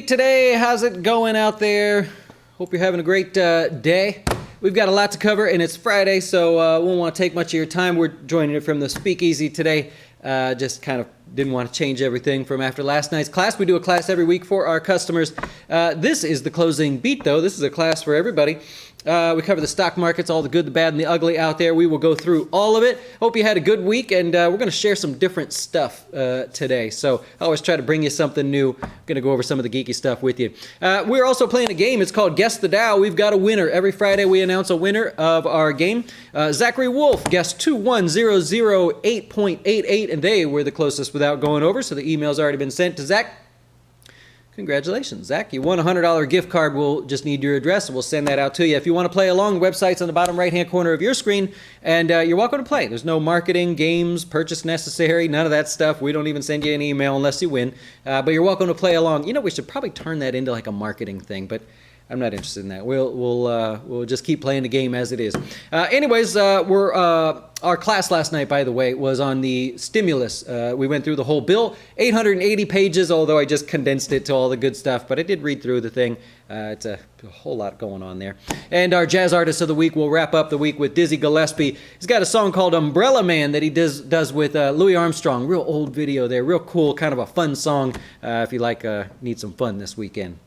beat today. How's it going out there? Hope you're having a great day. We've got a lot to cover, and it's Friday, so we won't want to take much of your time. We're joining it from the speakeasy today. Just kind of didn't want to change everything from after last night's class. We do a class every week for our customers. This is the closing beat, though. This is a class for everybody. We cover the stock markets, all the good, the bad, and the ugly out there. We will go through all of it. Hope you had a good week, and we're going to share some different stuff today. So I always try to bring you something new. I'm going to go over some of the geeky stuff with you. We're also playing a game. It's called Guess the Dow. We've got a winner. Every Friday we announce a winner of our game. Zachary Wolf guessed 2100.888, and they were the closest without going over, so the email's already been sent to Zach. Congratulations, Zach. You won a $100 gift card. We'll just need your address, and we'll send that out to you. If you want to play along, the website's on the bottom right-hand corner of your screen, and you're welcome to play. There's no marketing, games, purchase necessary, none of that stuff. We don't even send you an email unless you win, but you're welcome to play along. You know, we should probably turn that into like a marketing thing, but I'm not interested in that. We'll just keep playing the game as it is. Anyways, our class last night, by the way, was on the stimulus. We went through the whole bill, 880 pages, although I just condensed it to all the good stuff, but I did read through the thing. It's a whole lot going on there. And our Jazz Artist of the Week will wrap up the week with Dizzy Gillespie. He's got a song called Umbrella Man that he does with Louis Armstrong. Real old video there, real cool, kind of a fun song if you need some fun this weekend.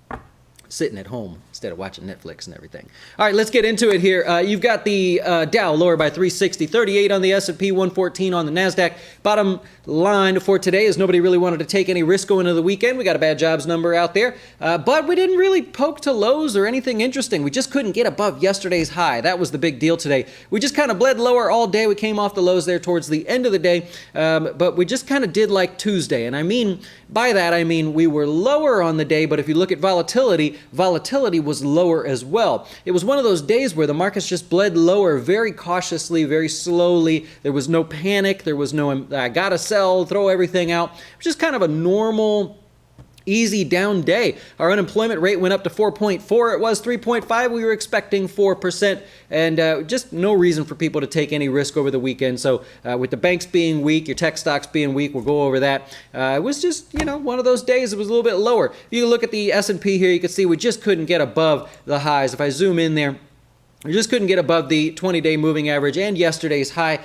Sitting at home instead of watching Netflix and everything. All right, let's get into it here. You've got the Dow lower by 360, 38 on the S&P, 114 on the NASDAQ. Bottom line for today is nobody really wanted to take any risk going into the weekend. We got a bad jobs number out there, but we didn't really poke to lows or anything interesting. We just couldn't get above yesterday's high. That was the big deal today. We just kind of bled lower all day. We came off the lows there towards the end of the day, but we just kind of did like Tuesday. And by that, I mean we were lower on the day, but if you look at volatility was lower as well. It was one of those days where the markets just bled lower very cautiously, very slowly. There was no panic. There was no, I gotta sell, throw everything out. It was just kind of a normal, easy down day. Our unemployment rate went up to 4.4. It was 3.5. We were expecting 4%, and just no reason for people to take any risk over the weekend. So with the banks being weak, your tech stocks being weak, we'll go over that. It was just, one of those days. It was a little bit lower. If you look at the S&P here, you can see we just couldn't get above the highs. If I zoom in there, we just couldn't get above the 20-day moving average and yesterday's high.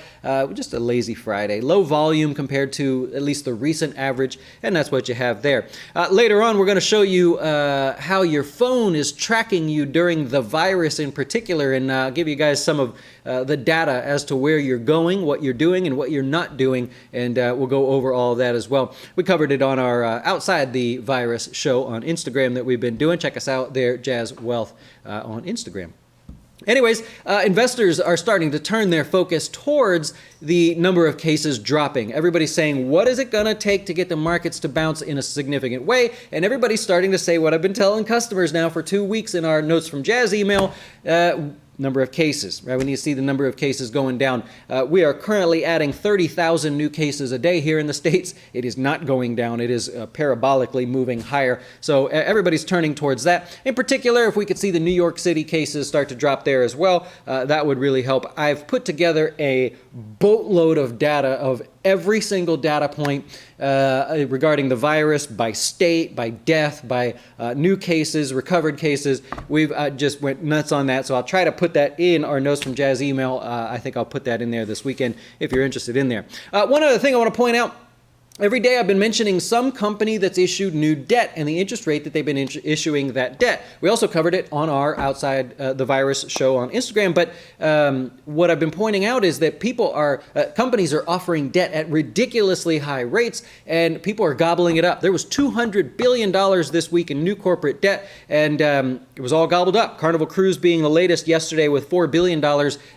Just a lazy Friday. Low volume compared to at least the recent average, and that's what you have there. Later on, we're going to show you how your phone is tracking you during the virus in particular, and give you guys some of the data as to where you're going, what you're doing, and what you're not doing, and we'll go over all of that as well. We covered it on our Outside the Virus show on Instagram that we've been doing. Check us out there, Jazz Wealth, on Instagram. Anyways, investors are starting to turn their focus towards the number of cases dropping. Everybody's saying, what is it going to take to get the markets to bounce in a significant way? And everybody's starting to say what I've been telling customers now for 2 weeks in our Notes from Jazz email, number of cases, right? We need to see the number of cases going down. We are currently adding 30,000 new cases a day here in the States. It is not going down. It is parabolically moving higher. So everybody's turning towards that. In particular, if we could see the New York City cases start to drop there as well, that would really help. I've put together a boatload of data of every single data point regarding the virus by state, by death, by new cases, recovered cases. We've just went nuts on that, so I'll try to put that in our Notes from Jazz email. I think I'll put that in there this weekend if you're interested in there. One other thing I want to point out. Every day I've been mentioning some company that's issued new debt and the interest rate that they've been issuing that debt. We also covered it on our Outside the Virus show on Instagram, but what I've been pointing out is that companies are offering debt at ridiculously high rates, and people are gobbling it up. There was $200 billion this week in new corporate debt, and it was all gobbled up. Carnival Cruise being the latest yesterday with $4 billion.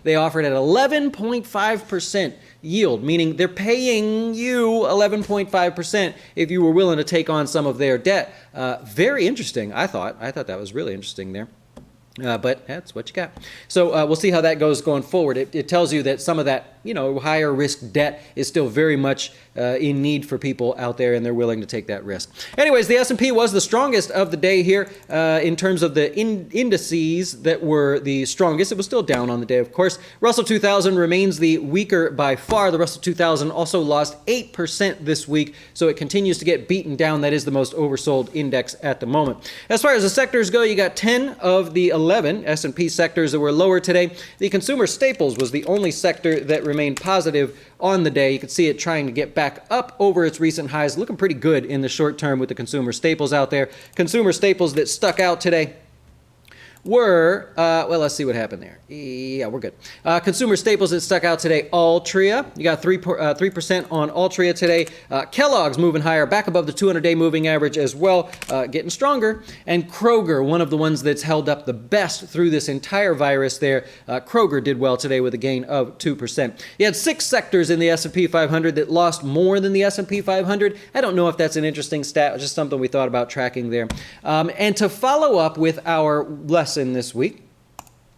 They offered at 11.5% yield, meaning they're paying you 11.5% if you were willing to take on some of their debt. Very interesting, I thought. I thought that was really interesting there. But that's what you got. So we'll see how that goes going forward. It tells you that some of that higher risk debt is still very much in need for people out there, and they're willing to take that risk. Anyways, the S&P was the strongest of the day here in terms of the indices that were the strongest. It was still down on the day, of course. Russell 2000 remains the weaker by far. The Russell 2000 also lost 8% this week, so it continues to get beaten down. That is the most oversold index at the moment. As far as the sectors go, you got 10 of the 11 S&P sectors that were lower today. The consumer staples was the only sector that remained positive on the day. You can see it trying to get back up over its recent highs, looking pretty good in the short term with the consumer staples out there. Consumer staples that stuck out today were, well, let's see what happened there. Yeah, we're good. Consumer staples that stuck out today, Altria. You got 3% on Altria today. Kellogg's moving higher, back above the 200-day moving average as well, getting stronger. And Kroger, one of the ones that's held up the best through this entire virus there. Kroger did well today with a gain of 2%. You had 6 sectors in the S&P 500 that lost more than the S&P 500. I don't know if that's an interesting stat, just something we thought about tracking there. And to follow up with our lesson this week,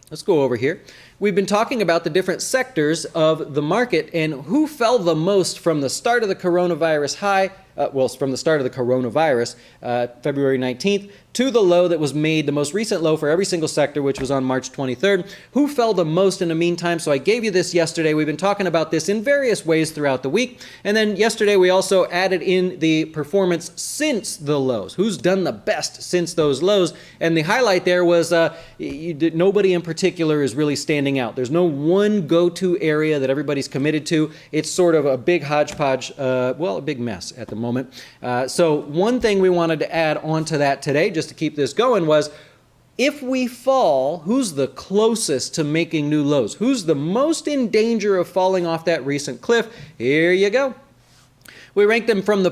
let's go over here. We've been talking about the different sectors of the market and who fell the most from the start of the coronavirus high, from the start of the coronavirus, February 19th, to the low that was made, the most recent low for every single sector, which was on March 23rd. Who fell the most in the meantime? So I gave you this yesterday. We've been talking about this in various ways throughout the week. And then yesterday we also added in the performance since the lows. Who's done the best since those lows? And the highlight there was nobody in particular is really standing out. There's no one go-to area that everybody's committed to. It's sort of a big hodgepodge, a big mess at the moment. So one thing we wanted to add onto that today, just to keep this going, was if we fall, who's the closest to making new lows? Who's the most in danger of falling off that recent cliff? Here you go. We rank them from the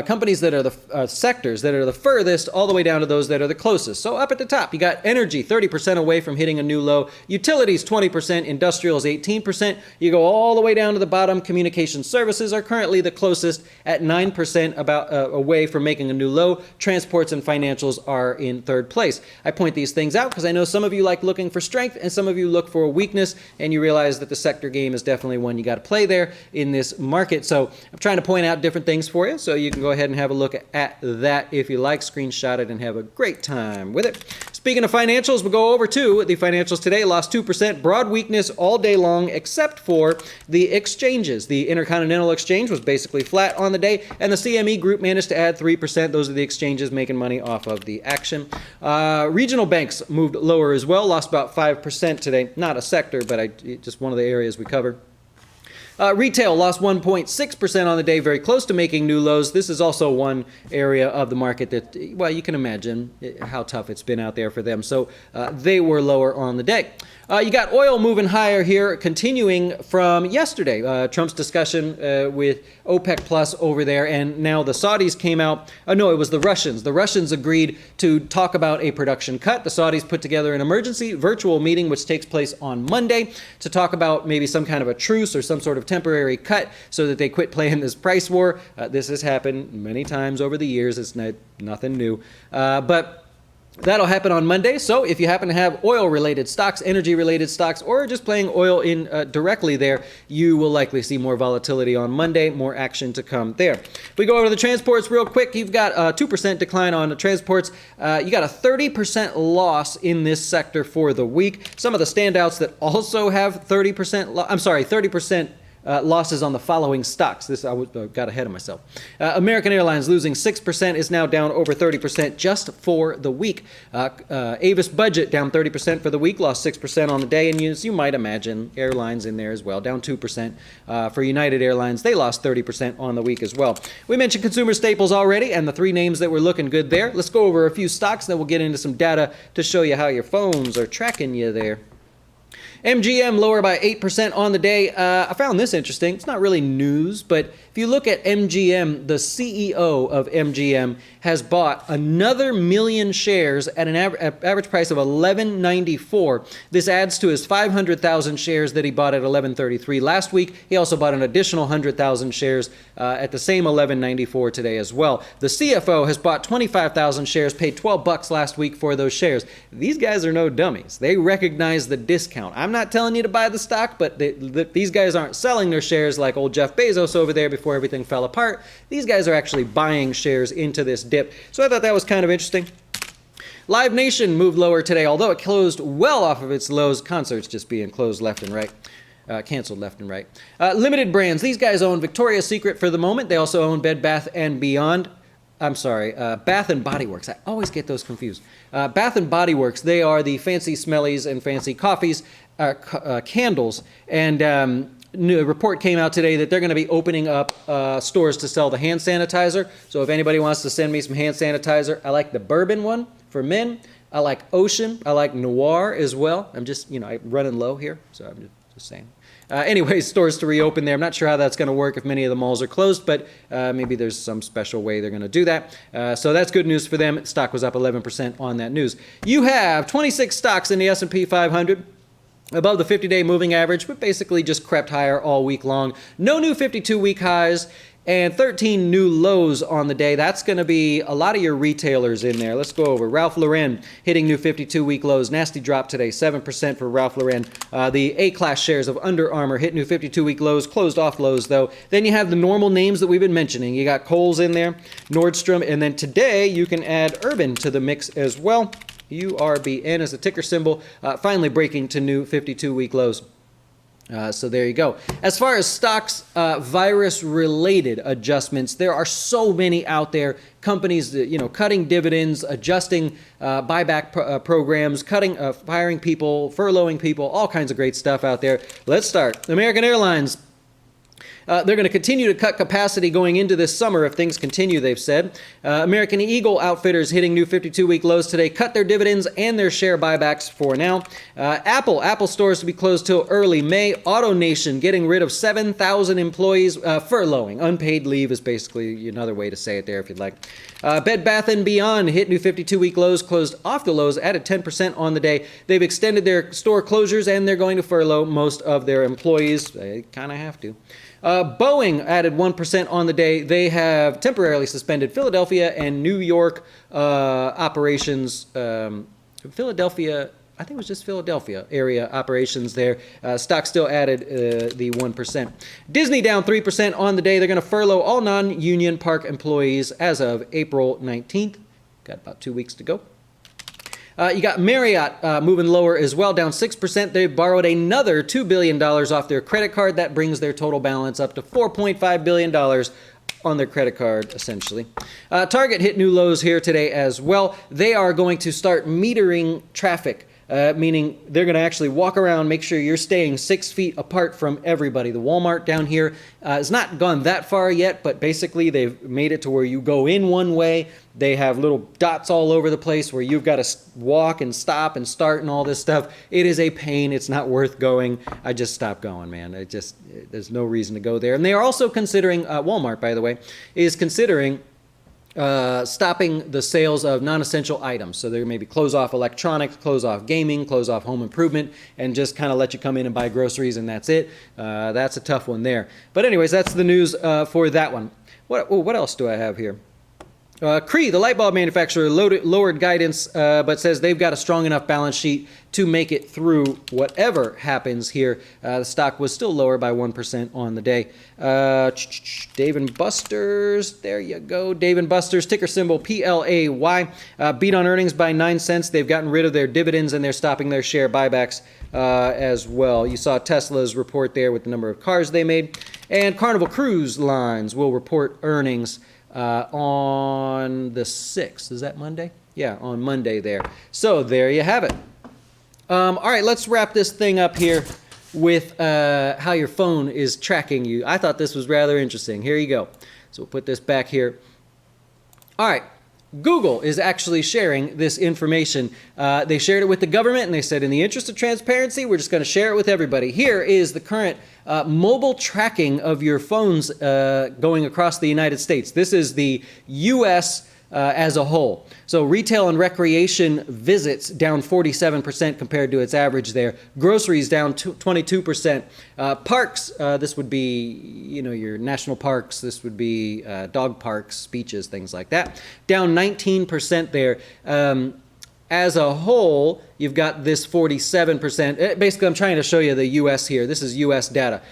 companies that are the sectors that are the furthest all the way down to those that are the closest. So up at the top, you got energy, 30% away from hitting a new low. Utilities, 20%. Industrials, 18%. You go all the way down to the bottom. Communication services are currently the closest at 9% away from making a new low. Transports and financials are in third place. I point these things out because I know some of you like looking for strength and some of you look for a weakness, and you realize that the sector game is definitely one you got to play there in this market. So I'm trying to point out different things for you, so you can go ahead and have a look at that if you like. Screenshot it and have a great time with it. Speaking of financials, we'll go over to the financials today. Lost 2%, broad weakness all day long, except for the exchanges. The Intercontinental Exchange was basically flat on the day, and the CME Group managed to add 3%. Those are the exchanges making money off of the action. Regional banks moved lower as well, lost about 5% today. Not a sector, but just one of the areas we covered. Retail lost 1.6% on the day, very close to making new lows. This is also one area of the market that, well, you can imagine how tough it's been out there for them. So they were lower on the day. You got oil moving higher here, continuing from yesterday. Trump's discussion with OPEC Plus over there, and now the Saudis came out. No, it was the Russians. The Russians agreed to talk about a production cut. The Saudis put together an emergency virtual meeting, which takes place on Monday, to talk about maybe some kind of a truce or some sort of temporary cut so that they quit playing this price war. This has happened many times over the years. It's nothing new. But that'll happen on Monday. So if you happen to have oil-related stocks, energy-related stocks, or just playing oil in directly there, you will likely see more volatility on Monday, more action to come there. If we go over to the transports real quick, you've got a 2% decline on the transports. You got a 30% loss in this sector for the week. Some of the standouts that also have 30% losses on the following stocks. I got ahead of myself. American Airlines losing 6%, is now down over 30% just for the week. Avis Budget down 30% for the week, lost 6% on the day. And as you might imagine, airlines in there as well, down 2%. For United Airlines, they lost 30% on the week as well. We mentioned consumer staples already and the 3 names that were looking good there. Let's go over a few stocks, then we'll get into some data to show you how your phones are tracking you there. MGM lower by 8% on the day. I found this interesting. It's not really news, but if you look at MGM, the CEO of MGM has bought another million shares at an average price of $11.94. This adds to his 500,000 shares that he bought at $11.33 last week. He also bought an additional 100,000 shares at the same $11.94 today as well. The CFO has bought 25,000 shares, paid $12 last week for those shares. These guys are no dummies. They recognize the discount. I'm not telling you to buy the stock, but these guys aren't selling their shares like old Jeff Bezos over there before everything fell apart. These guys are actually buying shares into this dip. So I thought that was kind of interesting. Live Nation moved lower today, although it closed well off of its lows. Concerts just being closed left and right. Canceled left and right. Limited Brands. These guys own Victoria's Secret for the moment. They also own Bed Bath & Beyond. I'm sorry, Bath and Body Works. I always get those confused. Bath and Body Works, they are the fancy smellies and fancy coffees, candles. And a report came out today that they're going to be opening up stores to sell the hand sanitizer. So if anybody wants to send me some hand sanitizer, I like the bourbon one for men. I like Ocean. I like Noir as well. I'm just, I'm running low here, so I'm just saying. Anyways, stores to reopen there. I'm not sure how that's going to work if many of the malls are closed, but maybe there's some special way they're going to do that. So that's good news for them. Stock was up 11% on that news. You have 26 stocks in the S&P 500. Above the 50-day moving average, but basically just crept higher all week long. No new 52-week highs and 13 new lows on the day. That's going to be a lot of your retailers in there. Let's go over. Ralph Lauren hitting new 52-week lows. Nasty drop today, 7% for Ralph Lauren. The A-class shares of Under Armour hit new 52-week lows, closed off lows though. Then you have the normal names that we've been mentioning. You got Kohl's in there, Nordstrom, and then today you can add Urban to the mix as well. URBN as a ticker symbol, finally breaking to new 52-week lows. So there you go. As far as stocks, virus-related adjustments, there are so many out there. Companies, that, cutting dividends, adjusting buyback programs, firing people, furloughing people, all kinds of great stuff out there. Let's start. American Airlines. They're going to continue to cut capacity going into this summer if things continue, they've said. American Eagle Outfitters hitting new 52-week lows today, cut their dividends and their share buybacks for now. Apple stores to be closed till early May. AutoNation getting rid of 7,000 employees, furloughing. Unpaid leave is basically another way to say it there if you'd like. Bed Bath & Beyond hit new 52-week lows, closed off the lows, added 10% on the day. They've extended their store closures and they're going to furlough most of their employees. They kind of have to. Boeing added 1% on the day. They have temporarily suspended Philadelphia and New York operations. Philadelphia, I think it was just Philadelphia area operations there. Stock still added the 1%. Disney down 3% on the day. They're going to furlough all non-union park employees as of April 19th. Got about 2 weeks to go. You got Marriott moving lower as well, down 6%. They borrowed another $2 billion off their credit card. That brings their total balance up to $4.5 billion on their credit card, essentially. Target hit new lows here today as well. They are going to start metering traffic. Meaning they're going to actually walk around, make sure you're staying 6 feet apart from everybody. The Walmart down here has not gone that far yet, but basically they've made it to where you go in one way. They have little dots all over the place where you've got to walk and stop and start and all this stuff. It is a pain. It's not worth going. I just stopped going, man. There's no reason to go there. And they are also considering, Walmart, by the way, is considering stopping the sales of non-essential items. So they're maybe close off electronics, close off gaming, close off home improvement, and just kind of let you come in and buy groceries and that's it. That's a tough one there. But anyways, that's the news for that one. What else do I have here? Cree, the light bulb manufacturer, lowered guidance, but says they've got a strong enough balance sheet to make it through whatever happens here. The stock was still lower by 1% on the day. Dave & Buster's, there you go. Dave & Buster's, ticker symbol PLAY, beat on earnings by 9 cents. They've gotten rid of their dividends and they're stopping their share buybacks as well. You saw Tesla's report there with the number of cars they made. And Carnival Cruise Lines will report earnings on the 6th. Is that Monday? Yeah, on Monday there. So there you have it. All right, let's wrap this thing up here with how your phone is tracking you. I thought this was rather interesting. Here you go. So we'll put this back here. All right. Google is actually sharing this information. They shared it with the government, and they said, in the interest of transparency, we're just going to share it with everybody. Here is the current mobile tracking of your phones going across the United States. This is the U.S. as a whole. So retail and recreation visits down 47% compared to its average there. Groceries down 22%. Parks, this would be, your national parks. This would be dog parks, beaches, things like that. Down 19% there. As a whole, you've got this 47%. Basically, I'm trying to show you the U.S. here. This is U.S. data.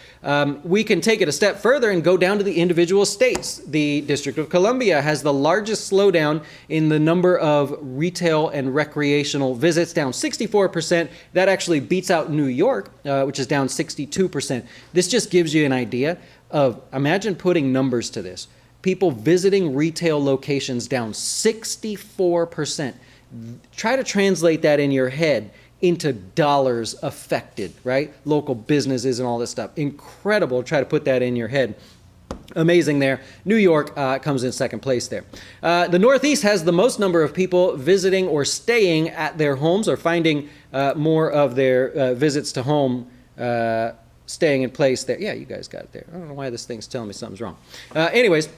We can take it a step further and go down to the individual states. The District of Columbia has the largest slowdown in the number of retail and recreational visits, down 64%. That actually beats out New York, which is down 62%. This just gives you an idea of, imagine putting numbers to this. People visiting retail locations down 64%. Try to translate that in your head into dollars affected, right? Local businesses and all this stuff. Incredible. Try to put that in your head. Amazing there. New York comes in second place there. The Northeast has the most number of people visiting or staying at their homes, or finding more of their visits to home staying in place there. Yeah, you guys got it there. I don't know why this thing's telling me something's wrong. Anyways,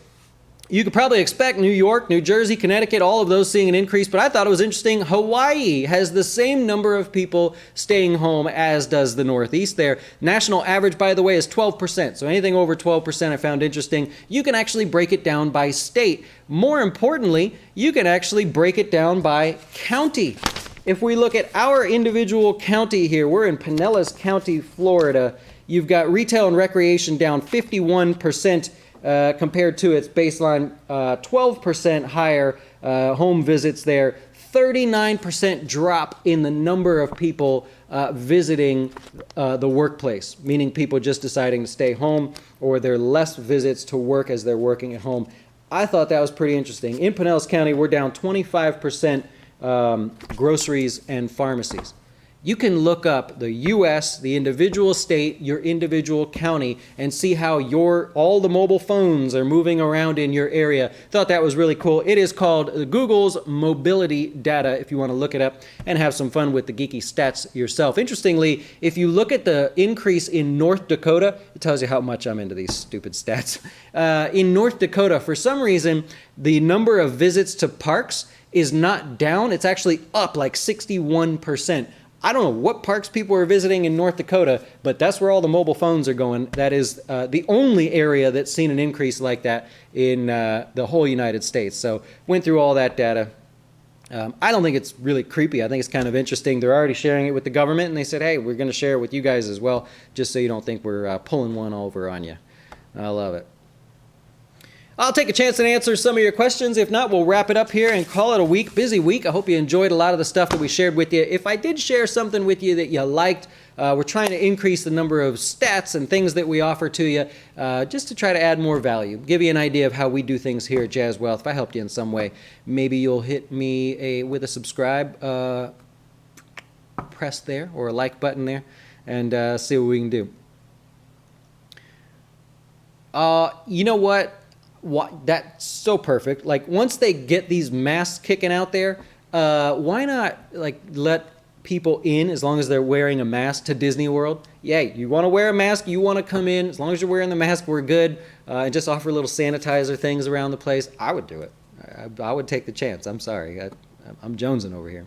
you could probably expect New York, New Jersey, Connecticut, all of those seeing an increase, but I thought it was interesting. Hawaii has the same number of people staying home as does the Northeast there. National average, by the way, is 12%. So anything over 12% I found interesting. You can actually break it down by state. More importantly, you can actually break it down by county. If we look at our individual county here, we're in Pinellas County, Florida. You've got retail and recreation down 51%. Compared to its baseline, 12% higher home visits there, 39% drop in the number of people visiting the workplace, meaning people just deciding to stay home, or there are less visits to work as they're working at home. I thought that was pretty interesting. In Pinellas County, we're down 25% groceries and pharmacies. You can look up the U.S., the individual state, your individual county, and see how all the mobile phones are moving around in your area. Thought that was really cool. It is called Google's Mobility Data, if you want to look it up and have some fun with the geeky stats yourself. Interestingly, if you look at the increase in North Dakota, it tells you how much I'm into these stupid stats. In North Dakota, for some reason, the number of visits to parks is not down. It's actually up like 61%. I don't know what parks people are visiting in North Dakota, but that's where all the mobile phones are going. That is the only area that's seen an increase like that in the whole United States. So went through all that data. I don't think it's really creepy. I think it's kind of interesting. They're already sharing it with the government, and they said, hey, we're going to share it with you guys as well, just so you don't think we're pulling one over on you. I love it. I'll take a chance and answer some of your questions. If not, we'll wrap it up here and call it a week. Busy week. I hope you enjoyed a lot of the stuff that we shared with you. If I did share something with you that you liked, we're trying to increase the number of stats and things that we offer to you just to try to add more value, give you an idea of how we do things here at Jazz Wealth. If I helped you in some way, maybe you'll hit me with a subscribe press there, or a like button there, and see what we can do. You know what? That's so perfect. Like, once they get these masks kicking out there, why not let people in as long as they're wearing a mask to Disney World? Yeah, you want to wear a mask, you want to come in, as long as you're wearing the mask, we're good. And just offer little sanitizer things around the place. I would do it. I would take the chance. I'm sorry. I'm jonesing over here.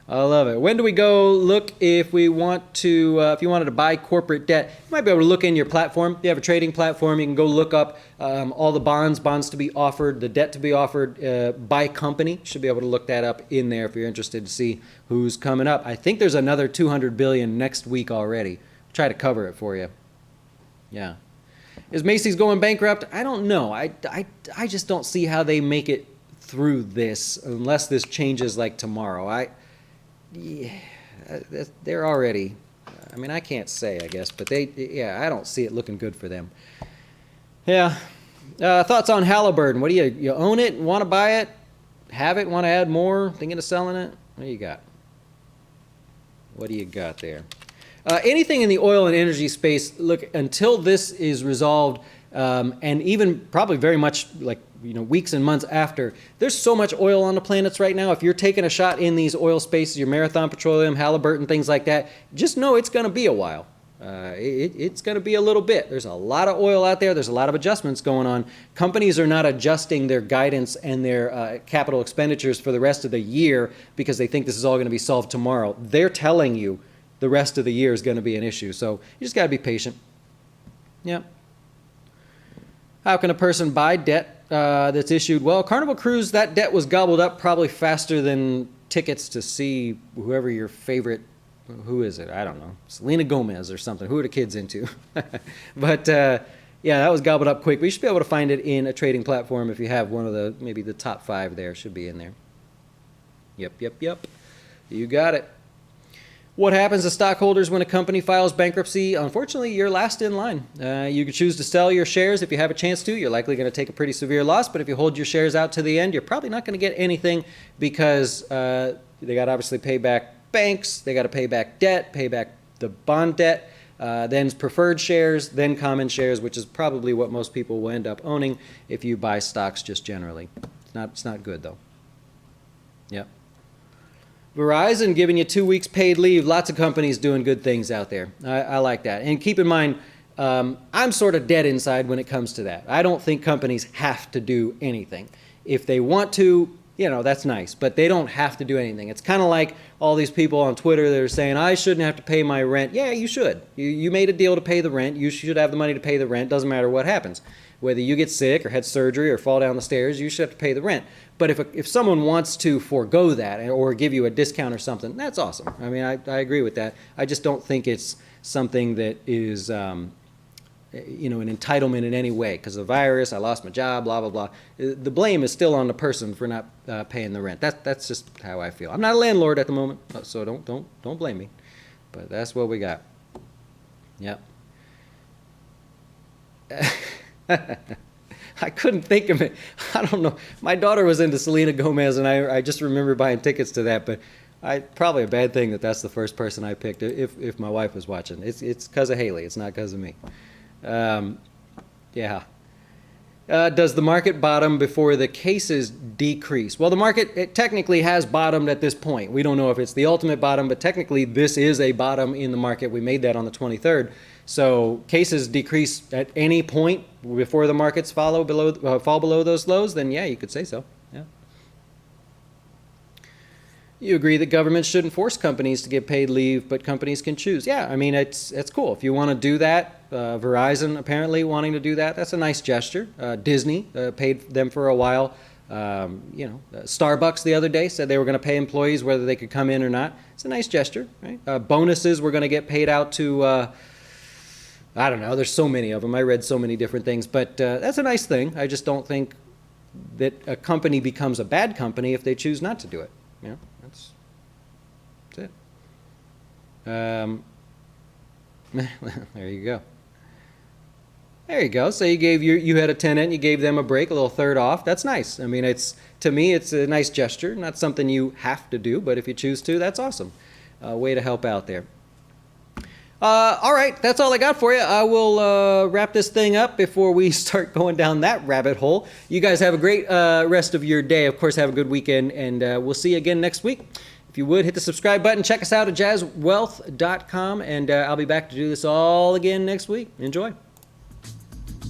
I love it. When do we go look if we want to, if you wanted to buy corporate debt, you might be able to look in your platform. If you have a trading platform, you can go look up all the bonds to be offered, the debt to be offered by company. Should be able to look that up in there if you're interested to see who's coming up. I think there's another $200 billion next week already. Try to cover it for you. Yeah. Is Macy's going bankrupt? I don't know. I just don't see how they make it through this unless this changes like tomorrow. Yeah, they're already, I mean, I can't say, I guess, but I don't see it looking good for them. Yeah. Thoughts on Halliburton? What do you own it, want to buy it, have it, want to add more, thinking of selling it? What do you got? What do you got there? Anything in the oil and energy space, look, until this is resolved, and even probably very much weeks and months after, there's so much oil on the planets right now. If you're taking a shot in these oil spaces, your Marathon Petroleum, Halliburton, things like that, just know it's going to be a while. It's going to be a little bit. There's a lot of oil out there. There's a lot of adjustments going on. Companies are not adjusting their guidance and their capital expenditures for the rest of the year because they think this is all going to be solved tomorrow. They're telling you the rest of the year is going to be an issue. So you just got to be patient. Yeah. How can a person buy debt that's issued? Well, Carnival Cruise, that debt was gobbled up probably faster than tickets to see whoever your favorite, who is it? I don't know. Selena Gomez or something. Who are the kids into? But yeah, that was gobbled up quick. But you should be able to find it in a trading platform if you have one of the, maybe the top 5 there should be in there. Yep. You got it. What happens to stockholders when a company files bankruptcy? Unfortunately, you're last in line. You can choose to sell your shares if you have a chance to. You're likely going to take a pretty severe loss, but if you hold your shares out to the end, you're probably not going to get anything because they got to obviously pay back banks, they got to pay back debt, pay back the bond debt, then preferred shares, then common shares, which is probably what most people will end up owning if you buy stocks just generally. It's not good though. Yep. Verizon giving you 2 weeks paid leave. Lots of companies doing good things out there. I like that. And keep in mind, I'm sort of dead inside when it comes to that. I don't think companies have to do anything. If they want to, that's nice, but they don't have to do anything. It's kind of like all these people on Twitter that are saying, I shouldn't have to pay my rent. Yeah, you should. You made a deal to pay the rent. You should have the money to pay the rent. Doesn't matter what happens. Whether you get sick or had surgery or fall down the stairs, you should have to pay the rent. But if someone wants to forego that or give you a discount or something, that's awesome. I mean, I agree with that. I just don't think it's something that is an entitlement in any way. Because of the virus, I lost my job, blah, blah, blah. The blame is still on the person for not paying the rent. That's just how I feel. I'm not a landlord at the moment, so don't blame me. But that's what we got. Yep. I couldn't think of it. I don't know. My daughter was into Selena Gomez, and I just remember buying tickets to that. But probably a bad thing that's the first person I picked if my wife was watching. It's because of Haley. It's not because of me. Yeah. Does the market bottom before the cases decrease? Well, the market technically has bottomed at this point. We don't know if it's the ultimate bottom, but technically this is a bottom in the market. We made that on the 23rd. So cases decrease at any point before the markets fall below those lows, then yeah, you could say so. Yeah. You agree that government shouldn't force companies to give paid leave, but companies can choose. Yeah, I mean, it's cool. If you want to do that, Verizon apparently wanting to do that, that's a nice gesture. Disney paid them for a while. Starbucks the other day said they were going to pay employees whether they could come in or not. It's a nice gesture, right? Bonuses were going to get paid out to... I don't know. There's so many of them. I read so many different things, but that's a nice thing. I just don't think that a company becomes a bad company if they choose not to do it. Yeah, that's it. There you go. There you go. So you had a tenant, you gave them a break, a little third off. That's nice. I mean, to me, it's a nice gesture. Not something you have to do, but if you choose to, that's awesome. Way to help out there. All right, that's all I got for you. I will wrap this thing up before we start going down that rabbit hole. You guys have a great rest of your day. Of course, have a good weekend, and we'll see you again next week. If you would, hit the subscribe button. Check us out at jazzwealth.com, and I'll be back to do this all again next week. Enjoy.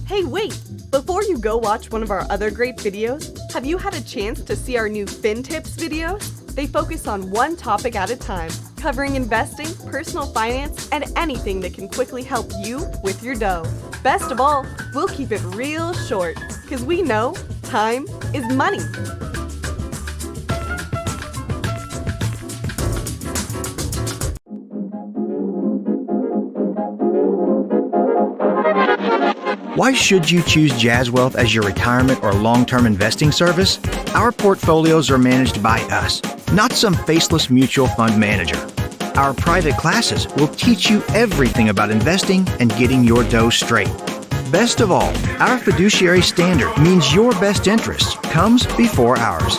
Hey, wait! Before you go watch one of our other great videos, have you had a chance to see our new Fin Tips videos? They focus on one topic at a time, covering investing, personal finance, and anything that can quickly help you with your dough. Best of all, we'll keep it real short, because we know time is money. Why should you choose Jazz Wealth as your retirement or long-term investing service? Our portfolios are managed by us, not some faceless mutual fund manager. Our private classes will teach you everything about investing and getting your dough straight. Best of all, our fiduciary standard means your best interest comes before ours.